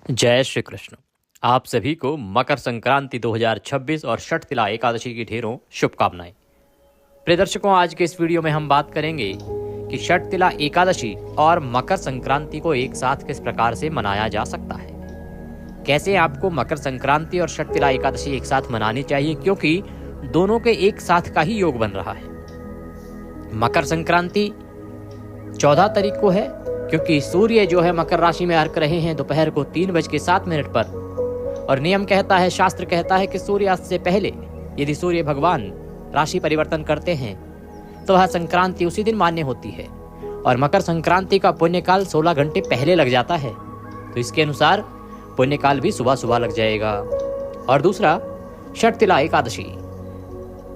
जय श्री कृष्ण। आप सभी को मकर संक्रांति 2026 और षटतिला एकादशी की ढेरों शुभकामनाएं। प्रिय दर्शकों, आज के इस वीडियो में हम बात करेंगे कि षटतिला एकादशी और मकर संक्रांति को एक साथ किस प्रकार से मनाया जा सकता है। कैसे आपको मकर संक्रांति और षटतिला एकादशी एक साथ मनानी चाहिए, क्योंकि दोनों के एक साथ का ही योग बन रहा है। मकर संक्रांति 14 तारीख को है, क्योंकि सूर्य जो है मकर राशि में अर्क रहे हैं दोपहर को 3:07 पर, और नियम कहता है, शास्त्र कहता है कि सूर्यास्त से पहले यदि सूर्य भगवान राशि परिवर्तन करते हैं तो वह संक्रांति उसी दिन मान्य होती है। और मकर संक्रांति का पुण्यकाल 16 घंटे पहले लग जाता है, तो इसके अनुसार पुण्यकाल भी सुबह सुबह लग जाएगा। और दूसरा, षटतिला एकादशी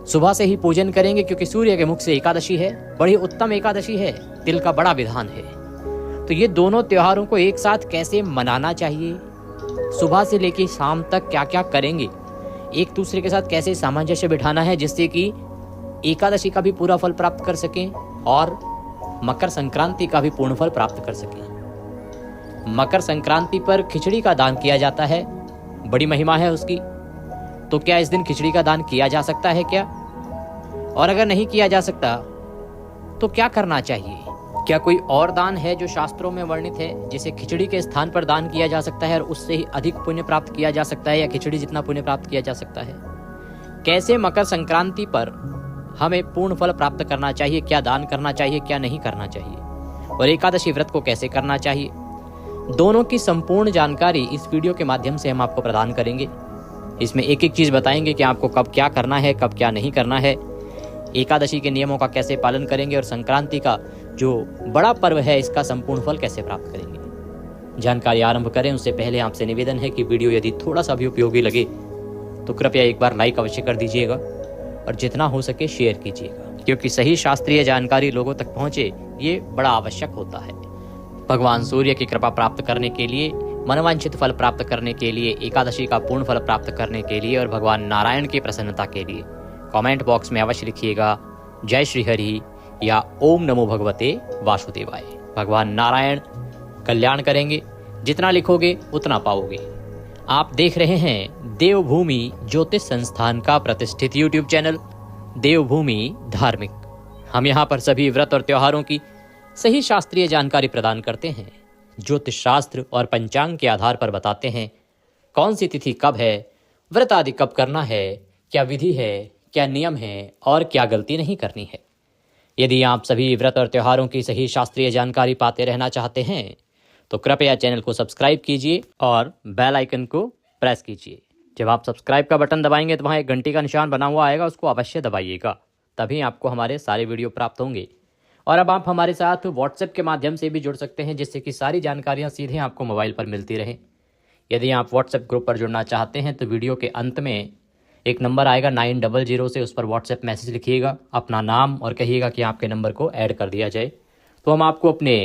सुबह से ही पूजन करेंगे, क्योंकि सूर्य के मुख से एकादशी है, बड़ी उत्तम एकादशी है, तिल का बड़ा विधान है। तो ये दोनों त्योहारों को एक साथ कैसे मनाना चाहिए, सुबह से लेकर शाम तक क्या क्या करेंगे, एक दूसरे के साथ कैसे सामंजस्य बिठाना है, जिससे कि एकादशी का भी पूरा फल प्राप्त कर सकें और मकर संक्रांति का भी पूर्ण फल प्राप्त कर सकें। मकर संक्रांति पर खिचड़ी का दान किया जाता है, बड़ी महिमा है उसकी। तो क्या इस दिन खिचड़ी का दान किया जा सकता है क्या? और अगर नहीं किया जा सकता तो क्या करना चाहिए? क्या कोई और दान है जो शास्त्रों में वर्णित है, जिसे खिचड़ी के स्थान पर दान किया जा सकता है और उससे ही अधिक पुण्य प्राप्त किया जा सकता है, या खिचड़ी जितना पुण्य प्राप्त किया जा सकता है? कैसे मकर संक्रांति पर हमें पूर्ण फल प्राप्त करना चाहिए, क्या दान करना चाहिए, क्या नहीं करना चाहिए, और एकादशी व्रत को कैसे करना चाहिए, दोनों की संपूर्ण जानकारी इस वीडियो के माध्यम से हम आपको प्रदान करेंगे। इसमें एक एक चीज बताएंगे कि आपको कब क्या करना है, कब क्या नहीं करना है, एकादशी के नियमों का कैसे पालन करेंगे, और संक्रांति का जो बड़ा पर्व है इसका संपूर्ण फल कैसे प्राप्त करेंगे। जानकारी आरंभ करें उससे पहले आपसे निवेदन है कि वीडियो यदि थोड़ा सा भी उपयोगी लगे तो कृपया एक बार लाइक अवश्य कर दीजिएगा और जितना हो सके शेयर कीजिएगा, क्योंकि सही शास्त्रीय जानकारी लोगों तक पहुंचे ये बड़ा आवश्यक होता है। भगवान सूर्य की कृपा प्राप्त करने के लिए, मनवांछित फल प्राप्त करने के लिए, एकादशी का पूर्ण फल प्राप्त करने के लिए और भगवान नारायण की प्रसन्नता के लिए कमेंट बॉक्स में अवश्य लिखिएगा जय श्री हरि या ओम नमो भगवते वासुदेवाय। भगवान नारायण कल्याण करेंगे, जितना लिखोगे उतना पाओगे। आप देख रहे हैं देवभूमि ज्योतिष संस्थान का प्रतिष्ठित यूट्यूब चैनल देवभूमि धार्मिक। हम यहाँ पर सभी व्रत और त्योहारों की सही शास्त्रीय जानकारी प्रदान करते हैं। ज्योतिष शास्त्र और पंचांग के आधार पर बताते हैं कौन सी तिथि कब है, व्रत आदि कब करना है, क्या विधि है, क्या नियम है और क्या गलती नहीं करनी है। यदि आप सभी व्रत और त्योहारों की सही शास्त्रीय जानकारी पाते रहना चाहते हैं तो कृपया चैनल को सब्सक्राइब कीजिए और बेल आइकन को प्रेस कीजिए। जब आप सब्सक्राइब का बटन दबाएंगे तो वहाँ एक घंटी का निशान बना हुआ आएगा, उसको अवश्य दबाइएगा, तभी आपको हमारे सारे वीडियो प्राप्त होंगे। और अब आप हमारे साथ व्हाट्सएप के माध्यम से भी जुड़ सकते हैं, जिससे कि सारी जानकारियाँ सीधे आपको मोबाइल पर मिलती रहें। यदि आप व्हाट्सएप ग्रुप पर जुड़ना चाहते हैं तो वीडियो के अंत में एक नंबर आएगा 900 से, उस पर व्हाट्सएप मैसेज लिखिएगा, अपना नाम और कहिएगा कि आपके नंबर को ऐड कर दिया जाए, तो हम आपको अपने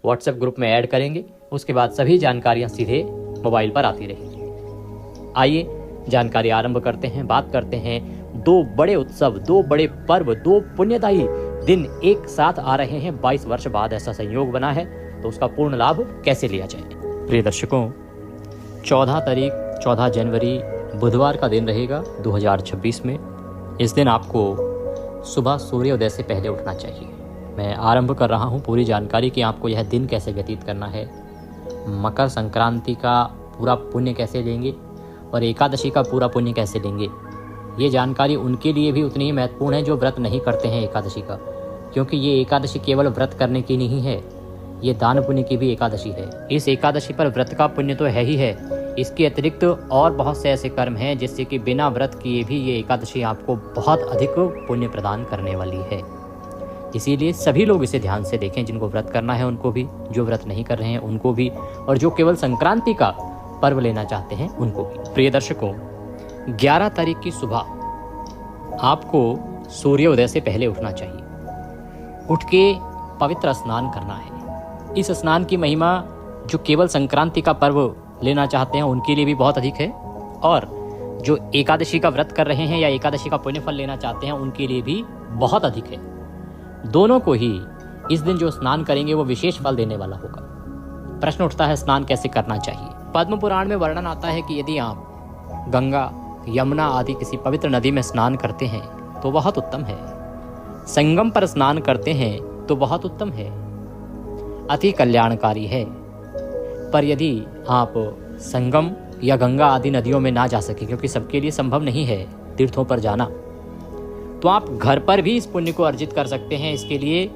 व्हाट्सएप ग्रुप में ऐड करेंगे। उसके बाद सभी जानकारियां सीधे मोबाइल पर आती रहेंगी। आइए जानकारी आरंभ करते हैं। बात करते हैं दो बड़े उत्सव, दो बड़े पर्व, दो पुण्यदायी दिन एक साथ आ रहे हैं। 22 वर्ष बाद ऐसा संयोग बना है, तो उसका पूर्ण लाभ कैसे लिया जाए। प्रिय दर्शकों, 14 जनवरी बुधवार का दिन रहेगा 2026 में। इस दिन आपको सुबह सूर्योदय से पहले उठना चाहिए। मैं आरंभ कर रहा हूँ पूरी जानकारी कि आपको यह दिन कैसे व्यतीत करना है, मकर संक्रांति का पूरा पुण्य कैसे लेंगे और एकादशी का पूरा पुण्य कैसे लेंगे। ये जानकारी उनके लिए भी उतनी ही महत्वपूर्ण है जो व्रत नहीं करते हैं एकादशी का, क्योंकि ये एकादशी केवल व्रत करने की नहीं है, ये दान पुण्य की भी एकादशी है। इस एकादशी पर व्रत का पुण्य तो है ही है, इसके अतिरिक्त और बहुत से ऐसे कर्म हैं जिससे कि बिना व्रत किए भी ये एकादशी आपको बहुत अधिक पुण्य प्रदान करने वाली है। इसीलिए सभी लोग इसे ध्यान से देखें, जिनको व्रत करना है उनको भी, जो व्रत नहीं कर रहे हैं उनको भी, और जो केवल संक्रांति का पर्व लेना चाहते हैं उनको भी। प्रिय दर्शकों, 11 तारीख की सुबह आपको सूर्योदय से पहले उठना चाहिए। उठ के पवित्र स्नान करना है। इस स्नान की महिमा जो केवल संक्रांति का पर्व लेना चाहते हैं उनके लिए भी बहुत अधिक है, और जो एकादशी का व्रत कर रहे हैं या एकादशी का पुण्य फल लेना चाहते हैं उनके लिए भी बहुत अधिक है। दोनों को ही इस दिन जो स्नान करेंगे वो विशेष फल देने वाला होगा। प्रश्न उठता है स्नान कैसे करना चाहिए। पद्म पुराण में वर्णन आता है कि यदि आप गंगा, यमुना आदि किसी पवित्र नदी में स्नान करते हैं तो बहुत उत्तम है। संगम पर स्नान करते हैं तो बहुत उत्तम है, अति कल्याणकारी है। पर यदि आप संगम या गंगा आदि नदियों में ना जा सके, क्योंकि सबके लिए संभव नहीं है तीर्थों पर जाना, तो आप घर पर भी इस पुण्य को अर्जित कर सकते हैं। इसके लिए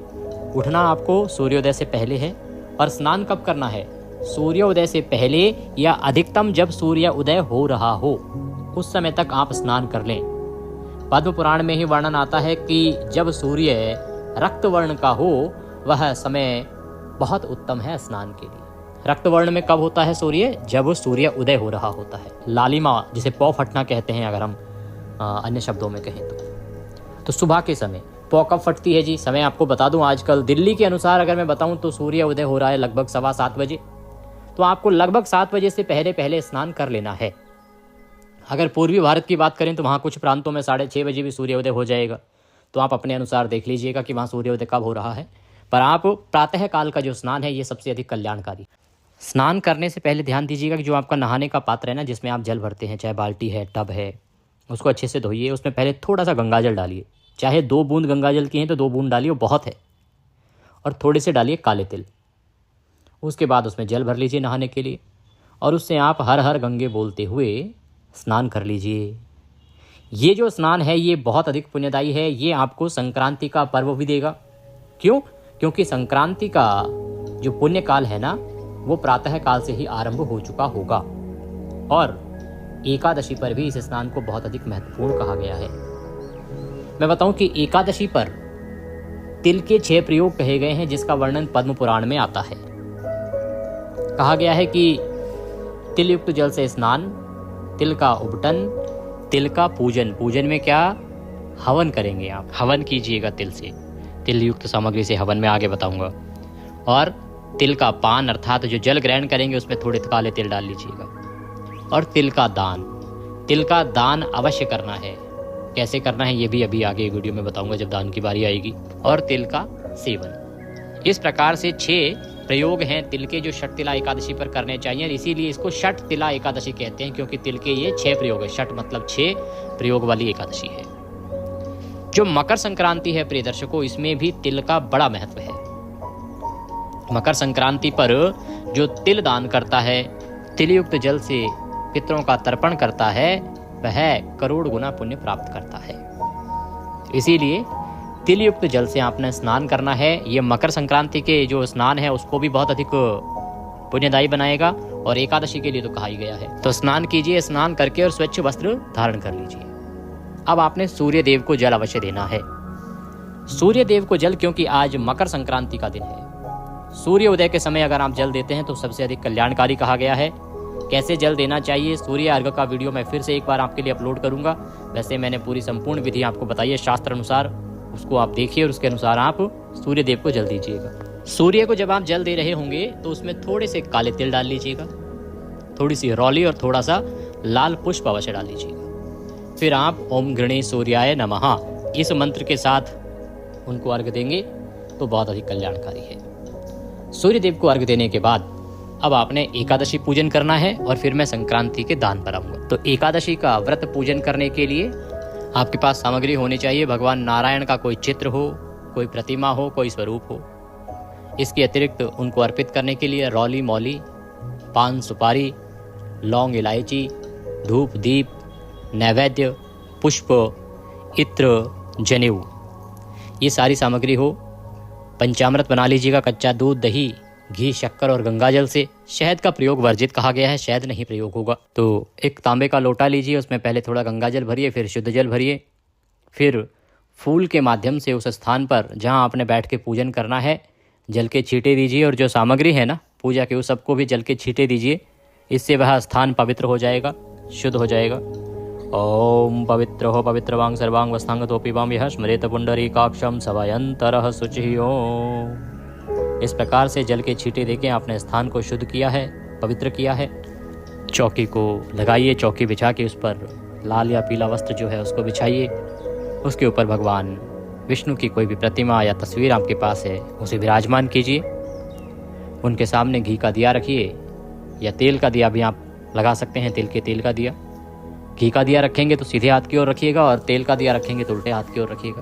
उठना आपको सूर्योदय से पहले है और स्नान कब करना है? सूर्योदय से पहले या अधिकतम जब सूर्य उदय हो रहा हो उस समय तक आप स्नान कर लें। पद्म पुराण में ही वर्णन आता है कि जब सूर्य रक्त वर्ण का हो वह समय बहुत उत्तम है स्नान के लिए। रक्त वर्ण में कब होता है सूर्य? जब सूर्य उदय हो रहा होता है। लालिमा, जिसे पौ फटना कहते हैं अगर हम अन्य शब्दों में कहें तो सुबह के समय पौ कब फटती है जी? समय आपको बता दूं, आजकल दिल्ली के अनुसार अगर मैं बताऊं तो सूर्य उदय हो रहा है लगभग 7:15 बजे। तो आपको लगभग 7 बजे से पहले पहले स्नान कर लेना है। अगर पूर्वी भारत की बात करें तो वहाँ कुछ प्रांतों में 6:30 बजे भी सूर्योदय हो जाएगा। तो आप अपने अनुसार देख लीजिएगा कि वहाँ सूर्योदय कब हो रहा है। पर आप प्रातः काल का जो स्नान है ये सबसे अधिक कल्याणकारी। स्नान करने से पहले ध्यान दीजिएगा कि जो आपका नहाने का पात्र है ना, जिसमें आप जल भरते हैं, चाहे बाल्टी है, टब है, उसको अच्छे से धोइए। उसमें पहले थोड़ा सा गंगाजल डालिए, चाहे 2 बूंद गंगाजल की हैं तो 2 बूंद डालिए, वो बहुत है। और थोड़े से डालिए काले तिल। उसके बाद उसमें जल भर लीजिए नहाने के लिए, और उससे आप हर हर गंगे बोलते हुए स्नान कर लीजिए। ये जो स्नान है ये बहुत अधिक पुण्यदायी है। ये आपको संक्रांति का पर्व भी देगा। क्यों? क्योंकि संक्रांति का जो पुण्य काल है ना, वो प्रातः काल से ही आरंभ हो चुका होगा। और एकादशी पर भी इस स्नान को बहुत अधिक महत्वपूर्ण कहा गया है। मैं बताऊं कि एकादशी पर तिल के 6 प्रयोग कहे गए हैं, जिसका वर्णन पद्म पुराण में आता है। कहा गया है कि तिल युक्त जल से स्नान, तिल का उबटन, तिल का पूजन। पूजन में क्या? हवन करेंगे आप, हवन कीजिएगा तिल से, तिल युक्त सामग्री से हवन में आगे बताऊंगा। और तिल का पान, अर्थात जो जल ग्रहण करेंगे उसमें थोड़े काले तिल डाल लीजिएगा। और तिल का दान, तिल का दान अवश्य करना है। कैसे करना है ये भी अभी आगे वीडियो में बताऊंगा जब दान की बारी आएगी। और तिल का सेवन। इस प्रकार से 6 प्रयोग हैं तिल के, जो षट तिला एकादशी पर करने चाहिए। इसीलिए इसको षट तिला एकादशी कहते हैं, क्योंकि तिल के ये 6 प्रयोग है। षट मतलब 6 प्रयोग वाली एकादशी है। जो मकर संक्रांति है प्रिय दर्शकों, इसमें भी तिल का बड़ा महत्व है। मकर संक्रांति पर जो तिल दान करता है, तिल युक्त जल से पितरों का तर्पण करता है, वह करोड़ गुना पुण्य प्राप्त करता है। इसीलिए तिल युक्त जल से आपने स्नान करना है। ये मकर संक्रांति के जो स्नान है उसको भी बहुत अधिक पुण्यदायी बनाएगा, और एकादशी के लिए तो कहा ही गया है। तो स्नान कीजिए, स्नान करके और स्वच्छ वस्त्र धारण कर लीजिए। अब आपने सूर्य देव को जल अवश्य देना है। सूर्य देव को जल, क्योंकि आज मकर संक्रांति का दिन है। सूर्य उदय के समय अगर आप जल देते हैं तो सबसे अधिक कल्याणकारी कहा गया है। कैसे जल देना चाहिए, सूर्य अर्घ का वीडियो मैं फिर से एक बार आपके लिए अपलोड करूंगा। वैसे मैंने पूरी संपूर्ण विधि आपको बताई है शास्त्र अनुसार, उसको आप देखिए और उसके अनुसार आप सूर्य देव को जल दीजिएगा। सूर्य को जब आप जल दे रहे होंगे तो उसमें थोड़े से काले तिल डाल लीजिएगा, थोड़ी सी रौली और थोड़ा सा लाल पुष्प अवश्य डाल लीजिएगा। फिर आप ओम गृणे सूर्याय नमः इस मंत्र के साथ उनको अर्घ देंगे तो बहुत अधिक कल्याणकारी है। सूर्य देव को अर्घ देने के बाद अब आपने एकादशी पूजन करना है, और फिर मैं संक्रांति के दान पर आऊंगा। तो एकादशी का व्रत पूजन करने के लिए आपके पास सामग्री होनी चाहिए। भगवान नारायण का कोई चित्र हो, कोई प्रतिमा हो, कोई स्वरूप हो। इसके अतिरिक्त उनको अर्पित करने के लिए रौली मौली, पान सुपारी, लौंग इलायची, धूप दीप, नैवेद्य, पुष्प, इत्र, जनेऊ, ये सारी सामग्री हो। पंचामृत बना लीजिएगा, कच्चा दूध, दही, घी, शक्कर और गंगाजल से। शहद का प्रयोग वर्जित कहा गया है, शहद नहीं प्रयोग होगा। तो एक तांबे का लोटा लीजिए, उसमें पहले थोड़ा गंगाजल भरिए, फिर शुद्ध जल भरिए। फिर फूल के माध्यम से उस स्थान पर जहां आपने बैठ के पूजन करना है जल के छींटे दीजिए, और जो सामग्री है ना पूजा के उस सबको भी जल के छींटे दीजिए। इससे वह स्थान पवित्र हो जाएगा, शुद्ध हो जाएगा। ओम पवित्र हो पवित्रवांग सर्वांग वस्तांगतोपि वाम यह स्मरेत पुंडरीकाक्षं सवयंतरः शुचिः ओम। इस प्रकार से जल के छींटे देके आपने स्थान को शुद्ध किया है, पवित्र किया है। चौकी को लगाइए, चौकी बिछा के उस पर लाल या पीला वस्त्र जो है उसको बिछाइए। उसके ऊपर भगवान विष्णु की कोई भी प्रतिमा या तस्वीर आपके पास है उसे विराजमान कीजिए। उनके सामने घी का दिया रखिए या तेल का दिया भी आप लगा सकते हैं, तेल का दिया। घी का दिया रखेंगे तो सीधे हाथ की ओर रखिएगा, और तेल का दिया रखेंगे तो उल्टे हाथ की ओर रखिएगा,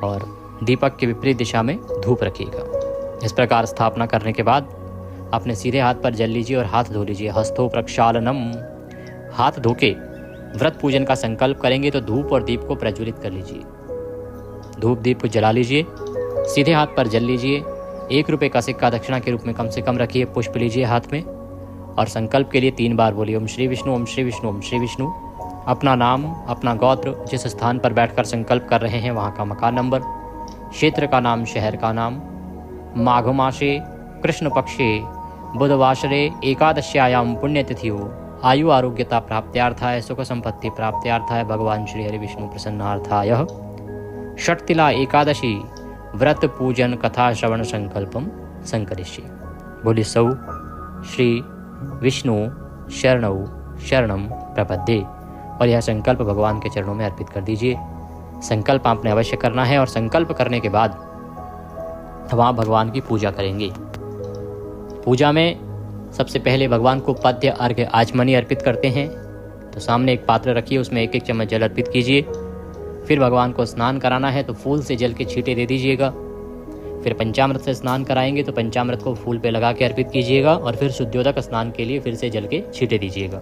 और दीपक के विपरीत दिशा में धूप रखिएगा। इस प्रकार स्थापना करने के बाद अपने सीधे हाथ पर जल लीजिए और हाथ धो लीजिए। हस्तो प्रक्षालनम, हाथ धो के व्रत पूजन का संकल्प करेंगे तो धूप और दीप को प्रज्वलित कर लीजिए। धूप दीप को जला लीजिए, सीधे हाथ पर जल लीजिए। 1 रुपये का सिक्का दक्षिणा के रूप में कम से कम रखिए। पुष्प लीजिए हाथ में और संकल्प के लिए 3 बार बोलिए ओम श्री विष्णु, ओम श्री विष्णु, ओम श्री विष्णु। अपना नाम, अपना गोत्र, जिस स्थान पर बैठकर संकल्प कर रहे हैं वहाँ का मकान नंबर, क्षेत्र का नाम, शहर का नाम, माघ मासे कृष्ण पक्षे बुधवासरे एकादश्यायाम पुण्यतिथियो आयु आरोग्यता प्राप्त्यार्थाय सुख संपत्ति प्राप्त्यार्थाय भगवान श्री हरि विष्णु प्रसन्नार्थाय षट्तिला एकादशी व्रत पूजन कथा श्रवण संकल्पम संकरिष्ये। बोले सौ श्री विष्णु शरणौ शरणम प्रपद्ये, और यह संकल्प भगवान के चरणों में अर्पित कर दीजिए। संकल्प आपने अवश्य करना है, और संकल्प करने के बाद वहाँ भगवान की पूजा करेंगे। पूजा में सबसे पहले भगवान को पद्य, अर्घ्य, आचमनी अर्पित करते हैं। तो सामने एक पात्र रखिए, उसमें 1-1 चम्मच जल अर्पित कीजिए। फिर भगवान को स्नान कराना है तो फूल से जल के छींटे दे दीजिएगा। फिर पंचामृत से स्नान कराएंगे तो पंचामृत को फूल पे लगा के अर्पित कीजिएगा, और फिर शुद्धियोदक स्नान के लिए फिर से जल के छींटे दीजिएगा।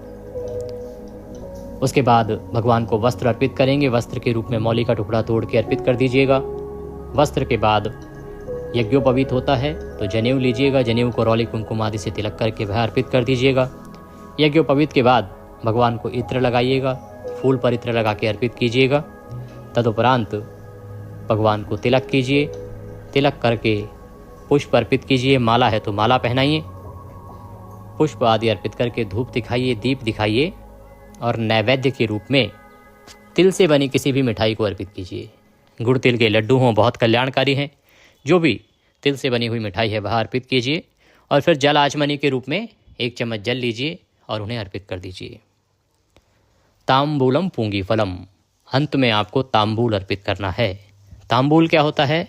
उसके बाद भगवान को वस्त्र अर्पित करेंगे। वस्त्र के रूप में मौली का टुकड़ा तोड़ के अर्पित कर दीजिएगा। वस्त्र के बाद यज्ञोपवीत होता है तो जनेऊ लीजिएगा। जनेऊ को रौली कुमकुम आदि से तिलक करके वह अर्पित कर दीजिएगा। यज्ञोपवीत के बाद भगवान को इत्र लगाइएगा, फूल पर इत्र लगा के अर्पित कीजिएगा। तदुपरांत भगवान को तिलक कीजिए। तिलक करके पुष्प अर्पित कीजिए। माला है तो माला पहनाइए। पुष्प आदि अर्पित करके धूप दिखाइए, दीप दिखाइए, और नैवेद्य के रूप में तिल से बनी किसी भी मिठाई को अर्पित कीजिए। गुड़ तिल के लड्डू हों, बहुत कल्याणकारी हैं। जो भी तिल से बनी हुई मिठाई है वह अर्पित कीजिए, और फिर जल आचमनी के रूप में 1 चम्मच जल लीजिए और उन्हें अर्पित कर दीजिए। तांबूलम पूंगी फलम, अंत में आपको तांबूल अर्पित करना है। तांबूल क्या होता है?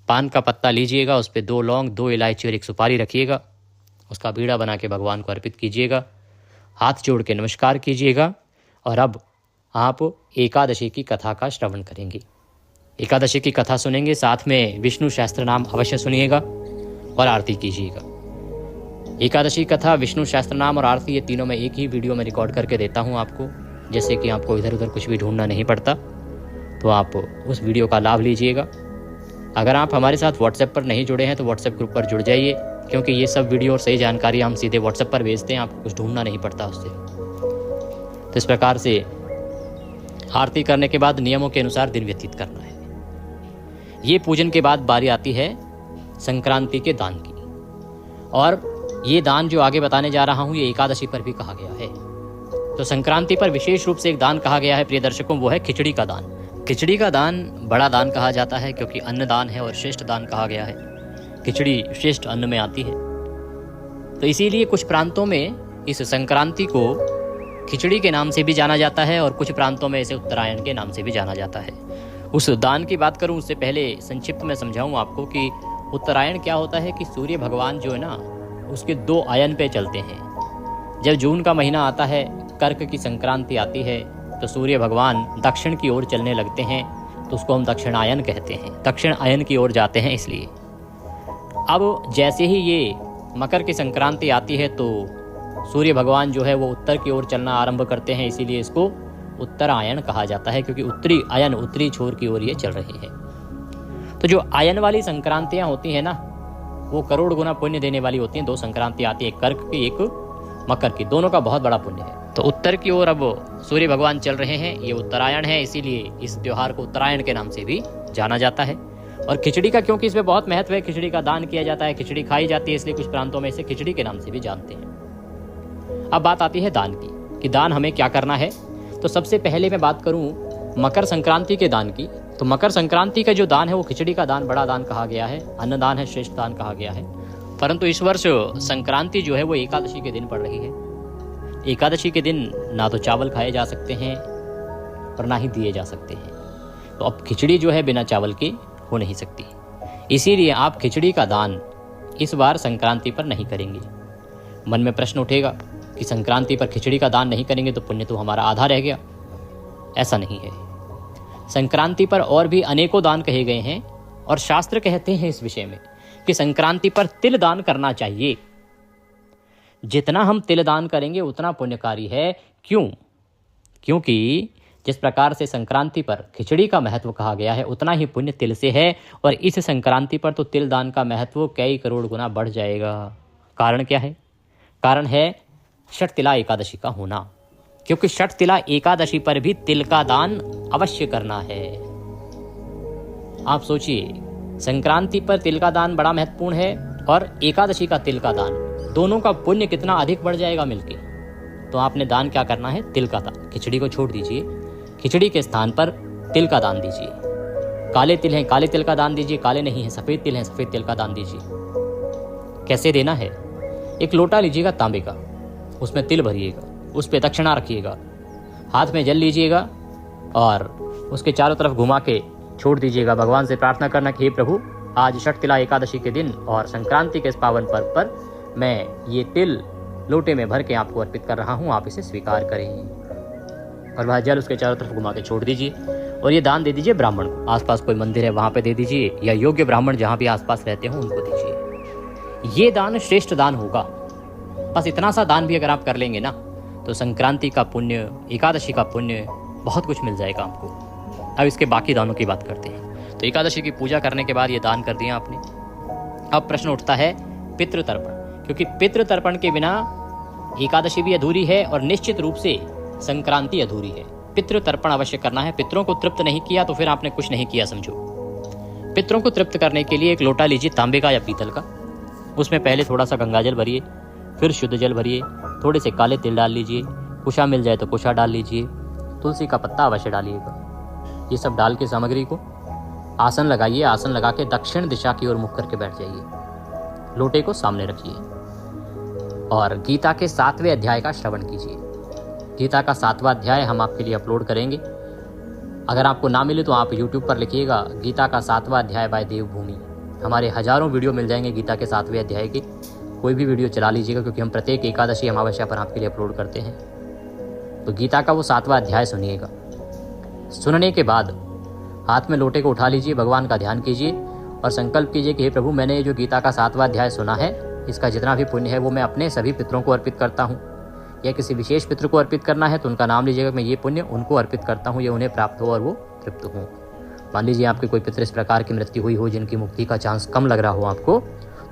पान का पत्ता लीजिएगा, उस पर 2 लौंग, 2 इलायची और 1 सुपारी रखिएगा। उसका बीड़ा बना के भगवान को अर्पित कीजिएगा। हाथ जोड़ के नमस्कार कीजिएगा। और अब आप एकादशी की कथा का श्रवण करेंगे। एकादशी की कथा सुनेंगे, साथ में विष्णु सहस्त्र नाम अवश्य सुनिएगा और आरती कीजिएगा। एकादशी कथा, विष्णु सहस्त्र नाम और आरती, ये तीनों मैं एक ही वीडियो में रिकॉर्ड करके देता हूँ आपको, जैसे कि आपको इधर उधर कुछ भी ढूंढना नहीं पड़ता। तो आप उस वीडियो का लाभ लीजिएगा। अगर आप हमारे साथ व्हाट्सएप पर नहीं जुड़े हैं तो व्हाट्सएप ग्रुप पर जुड़ जाइए, क्योंकि ये सब वीडियो और सही जानकारी हम सीधे व्हाट्सएप पर भेजते हैं, आपको कुछ ढूंढना नहीं पड़ता उससे। तो इस प्रकार से आरती करने के बाद नियमों के अनुसार दिन व्यतीत करना है। ये पूजन के बाद बारी आती है संक्रांति के दान की, और ये दान जो आगे बताने जा रहा हूँ ये एकादशी पर भी कहा गया है। तो संक्रांति पर विशेष रूप से एक दान कहा गया है प्रिय दर्शकों, वो है खिचड़ी का दान। खिचड़ी का दान बड़ा दान कहा जाता है, क्योंकि अन्न दान है और श्रेष्ठ दान कहा गया है। खिचड़ी श्रेष्ठ अन्न में आती है, तो इसीलिए कुछ प्रांतों में इस संक्रांति को खिचड़ी के नाम से भी जाना जाता है, और कुछ प्रांतों में इसे उत्तरायण के नाम से भी जाना जाता है। उस दान की बात करूं उससे पहले संक्षिप्त में समझाऊं आपको कि उत्तरायण क्या होता है। कि सूर्य भगवान जो है ना, उसके 2 आयन पे चलते हैं। जब जून का महीना आता है, कर्क की संक्रांति आती है, तो सूर्य भगवान दक्षिण की ओर चलने लगते हैं, तो उसको हम दक्षिणायन कहते हैं। दक्षिण आयन की ओर जाते हैं इसलिए। अब जैसे ही ये मकर की संक्रांति आती है तो सूर्य भगवान जो है वो उत्तर की ओर चलना आरंभ करते हैं, इसीलिए इसको उत्तरायण कहा जाता है, क्योंकि उत्तरी आयन, उत्तरी छोर की ओर ये चल रहे हैं। तो जो आयन वाली संक्रांतियां होती हैं ना, वो करोड़ गुना पुण्य देने वाली होती हैं। 2 संक्रांति आती है, एक कर्क की, एक मकर की, दोनों का बहुत बड़ा पुण्य है। तो उत्तर की ओर अब सूर्य भगवान चल रहे हैं, ये उत्तरायण है, इसीलिए इस त्योहार को उत्तरायण के नाम से भी जाना जाता है। और खिचड़ी का क्योंकि इसमें बहुत महत्व है, खिचड़ी का दान किया जाता है, खिचड़ी खाई जाती है, इसलिए कुछ प्रांतों में इसे खिचड़ी के नाम से भी जानते हैं। अब बात आती है दान की, कि दान हमें क्या करना है। तो सबसे पहले मैं बात करूं मकर संक्रांति के दान की, तो मकर संक्रांति का जो दान है वो खिचड़ी का दान बड़ा दान कहा गया है, अन्न दान है, श्रेष्ठ दान कहा गया है। परंतु इस वर्ष संक्रांति जो है वो एकादशी के दिन पड़ रही है। एकादशी के दिन ना तो चावल खाए जा सकते हैं और ना ही दिए जा सकते हैं, तो अब खिचड़ी जो है बिना चावल के हो नहीं सकती। इसीलिए आप खिचड़ी का दान इस बार संक्रांति पर नहीं करेंगे। मन में प्रश्न उठेगा कि संक्रांति पर खिचड़ी का दान नहीं करेंगे तो पुण्य तो हमारा आधा रह गया। ऐसा नहीं है। संक्रांति पर और भी अनेकों दान कहे गए हैं और शास्त्र कहते हैं इस विषय में कि संक्रांति पर तिल दान करना चाहिए। जितना हम तिल दान करेंगे उतना पुण्यकारी है। क्यों? क्योंकि जिस प्रकार से संक्रांति पर खिचड़ी का महत्व कहा गया है उतना ही पुण्य तिल से है, और इस संक्रांति पर तो तिल दान का महत्व कई करोड़ गुना बढ़ जाएगा। कारण क्या है? कारण है षटतिला एकादशी का होना, क्योंकि षटतिला एकादशी पर भी तिल का दान अवश्य करना है। आप सोचिए, संक्रांति पर तिल का दान बड़ा महत्वपूर्ण है और एकादशी का तिल का दान, दोनों का पुण्य कितना अधिक बढ़ जाएगा मिलके। तो आपने दान क्या करना है? तिल का दान। खिचड़ी को छोड़ दीजिए, खिचड़ी के स्थान पर तिल का दान दीजिए। काले तिल हैं, काले तिल का दान दीजिए। काले नहीं है, सफेद तिल हैं, सफेद तिल का दान दीजिए। कैसे देना है? एक लोटा लीजिएगा तांबे का, उसमें तिल भरिएगा, उस पर दक्षिणा रखिएगा, हाथ में जल लीजिएगा और उसके चारों तरफ घुमा के छोड़ दीजिएगा। भगवान से प्रार्थना करना कि हे प्रभु, आज षटतिला एकादशी के दिन और संक्रांति के इस पावन पर्व पर मैं ये तिल लोटे में भर के आपको अर्पित कर रहा हूँ, आप इसे स्वीकार करें। और वह जल उसके चारों तरफ घुमा के छोड़ दीजिए और ये दान दे दीजिए ब्राह्मण को। आसपास कोई मंदिर है वहाँ पे दे दीजिए, या योग्य ब्राह्मण जहाँ भी आसपास रहते हो उनको दीजिए। ये दान श्रेष्ठ दान होगा। बस इतना सा दान भी अगर आप कर लेंगे ना तो संक्रांति का पुण्य, एकादशी का पुण्य बहुत कुछ मिल जाएगा आपको। अब इसके बाकी दानों की बात करते हैं। तो एकादशी की पूजा करने के बाद ये दान कर दिया आपने। अब प्रश्न उठता है पितृतर्पण, क्योंकि पितृतर्पण के बिना एकादशी भी अधूरी है और निश्चित रूप से संक्रांति अधूरी है। पितृतर्पण अवश्य करना है। पितरों को तृप्त नहीं किया तो फिर आपने कुछ नहीं किया समझो। पितरों को तृप्त करने के लिए एक लोटा लीजिए तांबे का या पीतल का, उसमें पहले थोड़ा सा गंगाजल भरिए, फिर शुद्ध जल भरिए, थोड़े से काले तिल डाल लीजिए, कुशा मिल जाए तो कुशा डाल लीजिए, तुलसी का पत्ता अवश्य डालिएगा। ये सब डाल के सामग्री को आसन लगाइए। आसन लगा के दक्षिण दिशा की ओर मुख करके बैठ जाइए। लोटे को सामने रखिए और गीता के 7वें अध्याय का श्रवण कीजिए। गीता का 7वां अध्याय हम आपके लिए अपलोड करेंगे। अगर आपको ना मिले तो आप YouTube पर लिखिएगा गीता का 7वां अध्याय बाय देवभूमि। हमारे हजारों वीडियो मिल जाएंगे गीता के 7वें अध्याय के। कोई भी वीडियो चला लीजिएगा, क्योंकि हम प्रत्येक एकादशी अमावस्या पर आपके लिए अपलोड करते हैं। तो गीता का वो 7वां अध्याय सुनिएगा। सुनने के बाद हाथ में लोटे को उठा लीजिए, भगवान का ध्यान कीजिए और संकल्प कीजिए कि हे प्रभु, मैंने जो गीता का 7वां अध्याय सुना है, इसका जितना भी पुण्य है वो मैं अपने सभी पितरों को अर्पित करता हूँ। या किसी विशेष पितृ को अर्पित करना है तो उनका नाम लीजिएगा, मैं ये पुण्य उनको अर्पित करता हूँ, ये उन्हें प्राप्त हो और वो तृप्त हो। मान लीजिए आपके कोई पितृ इस प्रकार की मृत्यु हुई हो जिनकी मुक्ति का चांस कम लग रहा हो आपको,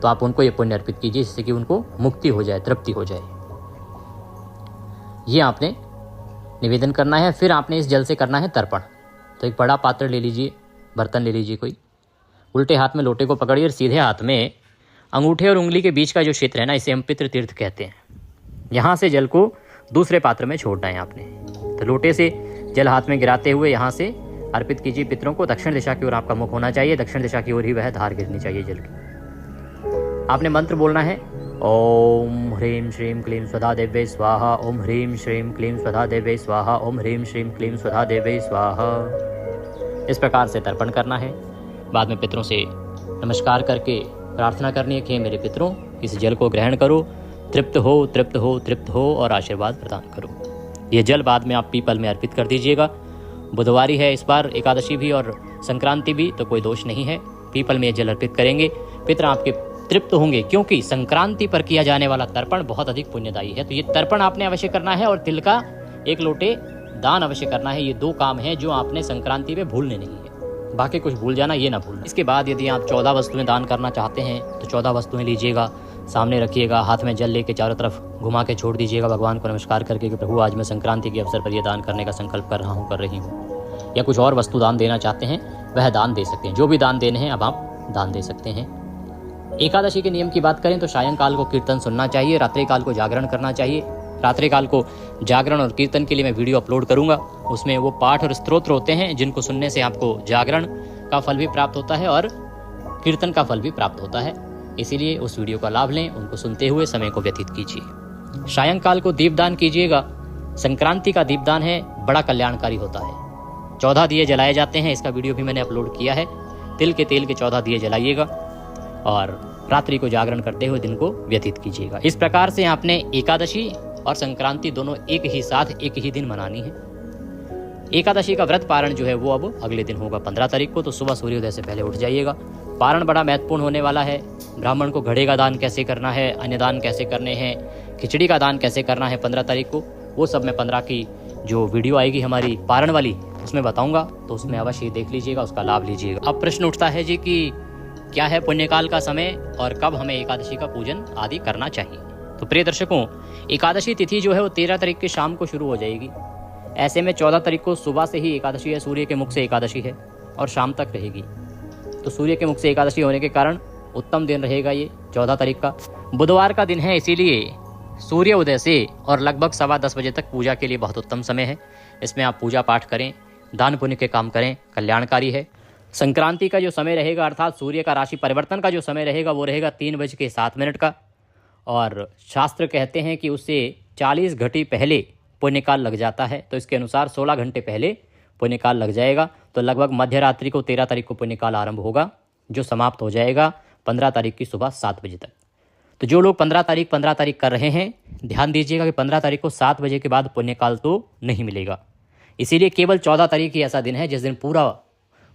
तो आप उनको ये पुण्य अर्पित कीजिए जिससे कि उनको मुक्ति हो जाए, तृप्ति हो जाए। ये आपने निवेदन करना है। फिर आपने इस जल से करना है तर्पण। तो एक बड़ा पात्र ले लीजिए, बर्तन ले लीजिए कोई, उल्टे हाथ में लोटे को पकड़िए और सीधे हाथ में अंगूठे और उंगली के बीच का जो क्षेत्र है ना, इसे हम पितृ तीर्थ कहते हैं। यहाँ से जल को दूसरे पात्र में छोड़ना है आपने। तो लोटे से जल हाथ में गिराते हुए यहाँ से अर्पित कीजिए पितरों को। दक्षिण दिशा की ओर आपका मुख होना चाहिए, दक्षिण दिशा की ओर ही वह धार गिरनी चाहिए जल की। आपने मंत्र बोलना है, ओम ह्रीं श्रीं क्लीं स्वधा देवे स्वाहा, ओम ह्रीं श्रीं क्लीं स्वधा देवे स्वाहा, ओम ह्रीं श्रीं क्लीं स्वधा देवे स्वाहा। इस प्रकार से तर्पण करना है। बाद में पितरों से नमस्कार करके प्रार्थना करनी है कि मेरे पितरों, इस जल को ग्रहण करो, तृप्त हो, तृप्त हो, तृप्त हो और आशीर्वाद प्रदान करो। ये जल बाद में आप पीपल में अर्पित कर दीजिएगा। बुधवारी है इस बार एकादशी भी और संक्रांति भी, तो कोई दोष नहीं है। पीपल में ये जल अर्पित करेंगे, पितर आपके तृप्त होंगे, क्योंकि संक्रांति पर किया जाने वाला तर्पण बहुत अधिक पुण्यदायी है। तो ये तर्पण आपने अवश्य करना है और तिल का एक लोटे दान अवश्य करना है। ये 2 काम हैं जो आपने संक्रांति में भूलने नहीं है। बाकी कुछ भूल जाना ये ना भूलना। इसके बाद यदि आप 14 वस्तुएं दान करना चाहते हैं तो 14 वस्तुएं लीजिएगा, सामने रखिएगा, हाथ में जल लेके चारों तरफ घुमा के छोड़ दीजिएगा, भगवान को नमस्कार करके कि प्रभु, आज मैं संक्रांति के अवसर पर यह दान करने का संकल्प कर रहा हूँ, कर रही हूँ। या कुछ और वस्तु दान देना चाहते हैं वह दान दे सकते हैं। जो भी दान देने हैं अब आप दान दे सकते हैं। एकादशी के नियम की बात करें तो सायंकाल को कीर्तन सुनना चाहिए, रात्रिकाल को जागरण करना चाहिए। रात्रिकाल को जागरण और कीर्तन के लिए मैं वीडियो अपलोड करूंगा। उसमें वो पाठ और स्तोत्र होते हैं जिनको सुनने से आपको जागरण का फल भी प्राप्त होता है और कीर्तन का फल भी प्राप्त होता है। इसीलिए उस वीडियो का लाभ लें, उनको सुनते हुए समय को व्यतीत कीजिए। सायंकाल को दीपदान कीजिएगा। संक्रांति का दीपदान है, बड़ा कल्याणकारी होता है। 14 दिए जलाए जाते हैं, इसका वीडियो भी मैंने अपलोड किया है। तिल के तेल के 14 दिए जलाइएगा और रात्रि को जागरण करते हुए दिन को व्यतीत कीजिएगा। इस प्रकार से आपने एकादशी और संक्रांति दोनों एक ही साथ एक ही दिन मनानी है। एकादशी का व्रत पारण जो है वो अब अगले दिन होगा 15 तारीख को, तो सुबह सूर्योदय से पहले उठ जाइएगा। पारण बड़ा महत्वपूर्ण होने वाला है। ब्राह्मण को घड़े का दान कैसे करना है, अन्य दान कैसे करने हैं, खिचड़ी का दान कैसे करना है 15 तारीख को, वो सब मैं 15 की जो वीडियो आएगी हमारी पारण वाली उसमें बताऊंगा, तो उसमें अवश्य देख लीजिएगा, उसका लाभ लीजिएगा। अब प्रश्न उठता है जी कि क्या है पुण्यकाल का समय और कब हमें एकादशी का पूजन आदि करना चाहिए। तो प्रिय दर्शकों, एकादशी तिथि जो है वो 13 तारीख की शाम को शुरू हो जाएगी। ऐसे में 14 तारीख को सुबह से ही एकादशी है, सूर्य के मुख से एकादशी है और शाम तक रहेगी। तो सूर्य के मुख से एकादशी होने के कारण उत्तम दिन रहेगा ये 14 तारीख का। बुधवार का दिन है, इसीलिए सूर्य उदय से और लगभग 10:15 बजे तक पूजा के लिए बहुत उत्तम समय है। इसमें आप पूजा पाठ करें, दान पुण्य के काम करें, कल्याणकारी है। संक्रांति का जो समय रहेगा अर्थात सूर्य का राशि परिवर्तन का जो समय रहेगा वो रहेगा 3:07 का, और शास्त्र कहते हैं कि उससे 40 घटी पहले पुण्यकाल लग जाता है। तो इसके अनुसार 16 घंटे पहले पुण्यकाल लग जाएगा। तो लगभग मध्य रात्रि को 13 तारीख को पुण्यकाल आरंभ होगा, जो समाप्त हो जाएगा 15 तारीख की सुबह 7 बजे तक। तो जो लोग 15 तारीख कर रहे हैं, ध्यान दीजिएगा कि 15 तारीख को 7 बजे के बाद पुण्यकाल तो नहीं मिलेगा। इसीलिए केवल 14 तारीख ही ऐसा दिन है जिस दिन पूरा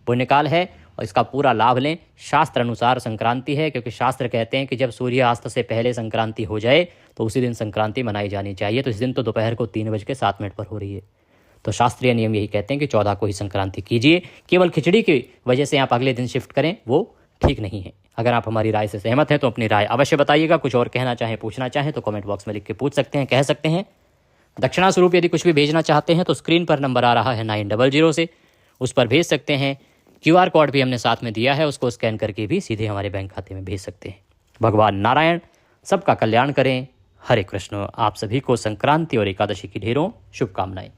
पुण्यकाल है और इसका पूरा लाभ लें। शास्त्र अनुसार संक्रांति है, क्योंकि शास्त्र कहते हैं कि जब सूर्यास्त से पहले संक्रांति हो जाए तो उसी दिन संक्रांति मनाई जानी चाहिए। तो इस दिन तो दोपहर को 3:07 पर हो रही है। तो शास्त्रीय नियम यही कहते हैं कि 14 को ही संक्रांति कीजिए। केवल खिचड़ी की वजह से आप अगले दिन शिफ्ट करें, वो ठीक नहीं है। अगर आप हमारी राय से सहमत हैं तो अपनी राय अवश्य बताइएगा। कुछ और कहना चाहें, पूछना चाहें तो कमेंट बॉक्स में लिख के पूछ सकते हैं, कह सकते हैं। दक्षिणा स्वरूप यदि कुछ भी भेजना चाहते हैं तो स्क्रीन पर नंबर आ रहा है 900 से, उस पर भेज सकते हैं। QR कोड भी हमने साथ में दिया है, उसको स्कैन करके भी सीधे हमारे बैंक खाते में भेज सकते हैं। भगवान नारायण सबका कल्याण करें। हरे कृष्ण। आप सभी को संक्रांति और एकादशी की ढेरों शुभकामनाएं।